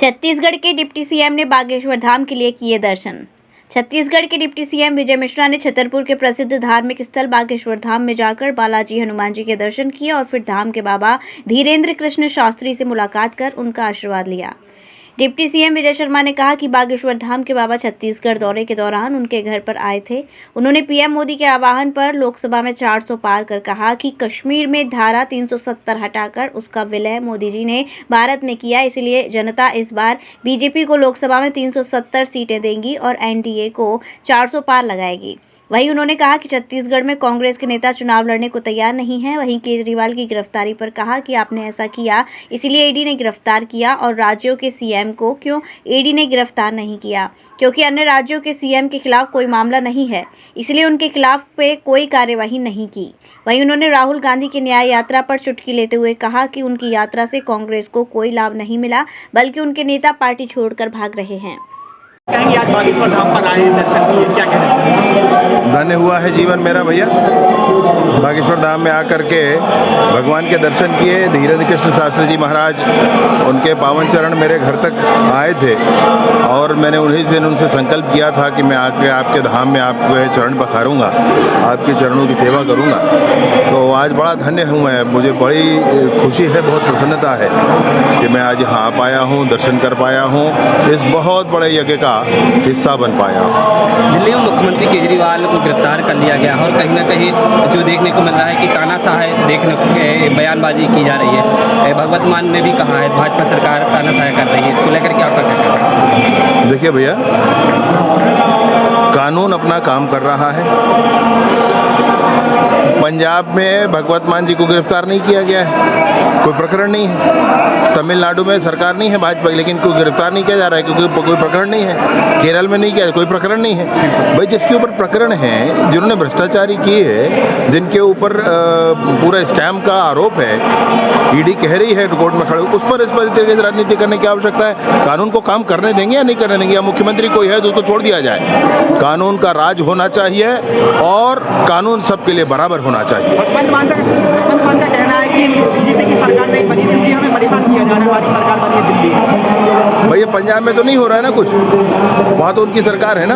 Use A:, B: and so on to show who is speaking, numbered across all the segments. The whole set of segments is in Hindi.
A: छत्तीसगढ़ के डिप्टी सीएम ने बागेश्वर धाम के लिए किए दर्शन। छत्तीसगढ़ के डिप्टी सीएम विजय मिश्रा ने छतरपुर के प्रसिद्ध धार्मिक स्थल बागेश्वर धाम में जाकर बालाजी हनुमान जी के दर्शन किए और फिर धाम के बाबा धीरेन्द्र कृष्ण शास्त्री से मुलाकात कर उनका आशीर्वाद लिया। डिप्टी सीएम विजय शर्मा ने कहा कि बागेश्वर धाम के बाबा छत्तीसगढ़ दौरे के दौरान उनके घर पर आए थे। उन्होंने पीएम मोदी के आह्वान पर लोकसभा में 400 पार कर कहा कि कश्मीर में धारा 370 हटाकर उसका विलय मोदी जी ने भारत में किया, इसलिए जनता इस बार बीजेपी को लोकसभा में 370 सीटें देंगी और एनडीए को 400 पार लगाएगी। वहीं उन्होंने कहा कि छत्तीसगढ़ में कांग्रेस के नेता चुनाव लड़ने को तैयार नहीं हैं। वहीं केजरीवाल की गिरफ्तारी पर कहा कि आपने ऐसा किया इसलिए ईडी ने गिरफ्तार किया और राज्यों के सीएम को क्यों ईडी ने गिरफ्तार नहीं किया, क्योंकि अन्य राज्यों के सीएम के खिलाफ कोई मामला नहीं है, इसलिए उनके खिलाफ पे कोई कार्यवाही नहीं की। वहीं उन्होंने राहुल गांधी की न्याय यात्रा पर चुटकी लेते हुए कहा कि उनकी यात्रा से कांग्रेस को कोई लाभ नहीं मिला, बल्कि उनके नेता पार्टी छोड़कर भाग रहे हैं।
B: कहेंगे आज बागेश्वर धाम पर आए, दर्शन किए, क्या कहना चाहेंगे?
C: धन्य हुआ है जीवन मेरा भैया। बागेश्वर धाम में आकर के भगवान के दर्शन किए। धीरेन्द्र कृष्ण शास्त्री जी महाराज, उनके पावन चरण मेरे घर तक आए थे और मैंने उन्हीं दिन उनसे संकल्प किया था कि मैं आके आपके धाम में आपके चरण पखारूंगा, आपके चरणों की सेवा करूंगा। तो आज बड़ा धन्य हूँ मैं, मुझे बड़ी खुशी है, बहुत प्रसन्नता है कि मैं आज यहाँ आ पाया हूँ, दर्शन कर पाया हूँ, इस बहुत बड़े यज्ञ का हिस्सा बन पाया हूँ।
D: दिल्ली में मुख्यमंत्री केजरीवाल को गिरफ्तार कर लिया गया और कहीं ना कहीं जो देखने को मिल रहा है कि तानाशाह देखने को बयानबाजी की जा रही है। भगवत मान ने भी कहा है भाजपा सरकार तानाशाह कर रही है, इसको लेकर क्या आपका कहना है?
C: देखिए भैया, कानून अपना काम कर रहा है। पंजाब में भगवत मान जी को गिरफ्तार नहीं किया गया है, कोई प्रकरण नहीं है। तमिलनाडु में सरकार नहीं है भाजपा की, लेकिन कोई गिरफ्तार नहीं किया जा रहा है क्योंकि कोई प्रकरण नहीं है। केरल में नहीं किया, कोई प्रकरण नहीं है। भाई जिसके ऊपर प्रकरण है, जिन्होंने भ्रष्टाचारी किए है, जिनके ऊपर पूरा स्कैम का आरोप है, ईडी कह रही है कोर्ट में खड़े, उस पर इस तरीके से राजनीति करने की आवश्यकता है? कानून को काम करने देंगे या नहीं करने देंगे? या मुख्यमंत्री कोई है तो उसको छोड़ दिया जाए? कानून का राज होना चाहिए और कानून सबके लिए बराबर होना चाहिए।
B: भगवंत मान का कहना है कि बीजेपी की सरकार नहीं बनी, इसलिए हमें परेशान किया जा रहा है, हमारी सरकार बनी है दिल्ली।
C: भैया पंजाब में तो नहीं हो रहा है ना कुछ, वहाँ तो उनकी सरकार है ना,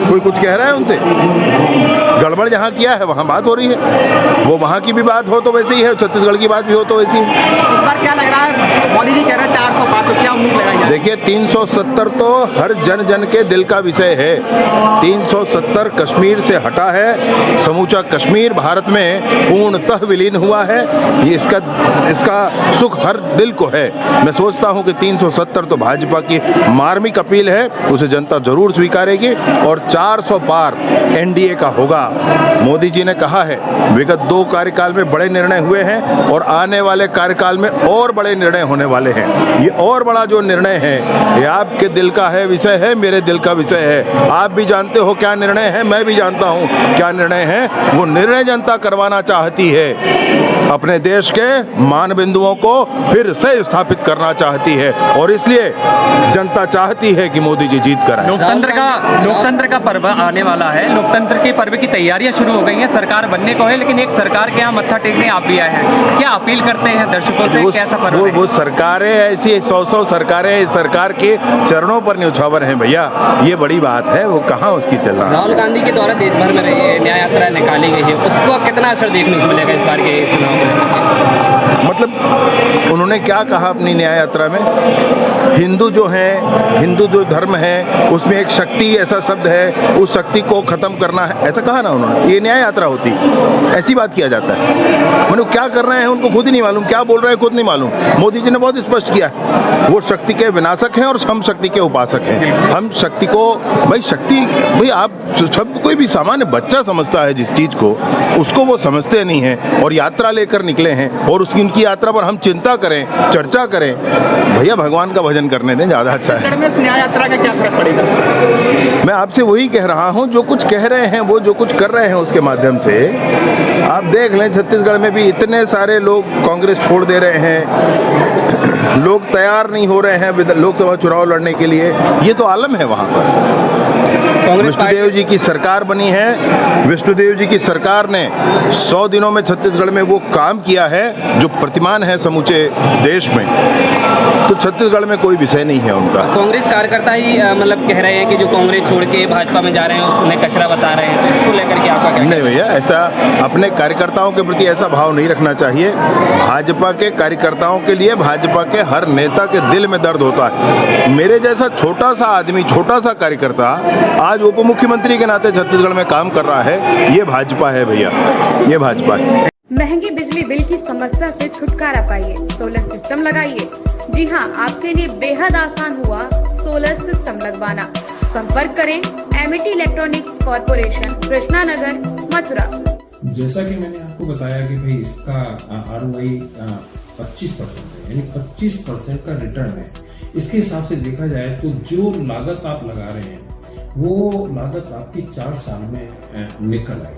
C: कोई कुछ कह रहा है उनसे? गड़बड़ जहाँ किया है वहाँ बात हो रही है, वो वहाँ की भी बात हो तो वैसे ही है, छत्तीसगढ़ की बात भी हो तो वैसी है।
B: इस बार क्या लग रहा है, मोदी जी कह रहे हैं 400 पार, तो क्या उम्मीद लगाई जाए?
C: देखिए 370 तो हर जन जन के दिल का विषय है। 370 कश्मीर से हटा है, समूचा कश्मीर भारत में पूर्णतः विलीन हुआ है। ये इसका सुख हर दिल को है। मैं सोचता हूं कि 370 तो भाजपा की मार्मिक अपील है, उसे जनता जरूर स्वीकारेगी और 400 पार एनडीए का होगा। मोदी जी ने कहा है विगत 2 कार्यकाल में बड़े निर्णय हुए हैं और आने वाले कार्यकाल में और बड़े निर्णय होने वाले हैं। ये और बड़ा जो निर्णय है ये आपके दिल का है, विषय है, मेरे दिल का विषय है। आप भी जानते हो क्या निर्णय है, मैं भी जानता हूं क्या निर्णय है। वो निर्णय जनता करवाना चाहती है, अपने देश के मान बिंदुओं को फिर से स्थापित करना चाहती है और इसलिए जनता चाहती है कि मोदी जी जीत कर आए।
D: लोकतंत्र का पर्व आने वाला है, लोकतंत्र के पर्व की तैयारियां शुरू हो गई हैं, सरकार बनने को है, लेकिन एक सरकार के यहाँ मत्था टेकने आप भी आए हैं, क्या अपील करते हैं दर्शकों से? कैसा पर्व है?
C: वो सरकारें ऐसी 100 सरकारें इस सरकार के चरणों पर न्यौछावर हैं भैया, ये बड़ी बात है, वो कहाँ उसकी चल रहा है।
D: राहुल गांधी के द्वारा देश भर में न्याय यात्रा निकाली गई है, उसको कितना असर देखने को मिलेगा इस बार के चुनाव में?
C: मतलब उन्होंने क्या कहा अपनी न्याय यात्रा में? हिंदू जो धर्म है उसमें एक शक्ति ऐसा शब्द है, उस शक्ति को खत्म करना है, ऐसा कहा ना उन्होंने। ये न्याय यात्रा होती, ऐसी बात किया जाता है। मैंने क्या कर रहे हैं उनको खुद ही नहीं मालूम, क्या बोल रहे हैं खुद नहीं मालूम। मोदी जी ने बहुत स्पष्ट किया, वो शक्ति के विनाशक हैं और हम शक्ति के उपासक हैं। हम शक्ति को भाई आप शब्द कोई भी सामान्य बच्चा समझता है जिस चीज को, उसको वो समझते नहीं है और यात्रा लेकर निकले हैं और उनकी यात्रा पर हम चिंता करें, चर्चा करें। भैया भगवान का भजन करने दें, ज्यादा अच्छा है।
B: न्याय यात्रा का क्या फर्क पड़ेगा?
C: मैं आपसे वही कह रहा हूं, जो कुछ कह रहे हैं, वो जो कुछ कर रहे हैं उसके माध्यम से आप देख लें। छत्तीसगढ़ में भी इतने सारे लोग कांग्रेस छोड़ दे रहे हैं, लोग तैयार नहीं हो रहे हैं लोकसभा चुनाव लड़ने के लिए। ये तो आलम है वहाँ पर।
D: कांग्रेस
C: विष्णुदेव जी की सरकार बनी है। विष्णुदेव जी की सरकार ने 100 दिनों में छत्तीसगढ़ में वो काम किया है जो प्रतिमान है समूचे देश में। तो छत्तीसगढ़ में कोई विषय नहीं है उनका।
D: कांग्रेस कार्यकर्ता ही मतलब कह रहे हैं कि जो कांग्रेस छोड़ के भाजपा में जा रहे हैं उन्हें कचरा बता रहे हैं, तो इसको लेकर के आपका क्या?
C: नहीं भैया, ऐसा अपने कार्यकर्ताओं के प्रति ऐसा भाव नहीं रखना चाहिए। भाजपा के कार्यकर्ताओं के लिए भाजपा के हर नेता के दिल में दर्द होता है। मेरे जैसा छोटा सा आदमी, छोटा सा कार्यकर्ता आज उप मुख्यमंत्री के नाते छत्तीसगढ़ में काम कर रहा है। ये भाजपा है भैया, ये भाजपा है।
E: महंगी बिजली बिल की समस्या से छुटकारा पाइए, सोलर सिस्टम लगाइए। जी हां, आपके लिए बेहद आसान हुआ सोलर सिस्टम लगवाना। संपर्क करें Amity electronics corporation, Krishna Nagar, Mathura.
F: जैसा कि मैंने आपको बताया कि भाई इसका ROI 25% है, यानी 25% का रिटर्न है। इसके हिसाब से देखा जाए तो जो लागत आप लगा रहे हैं वो लागत आपकी 4 साल में निकल आएगी।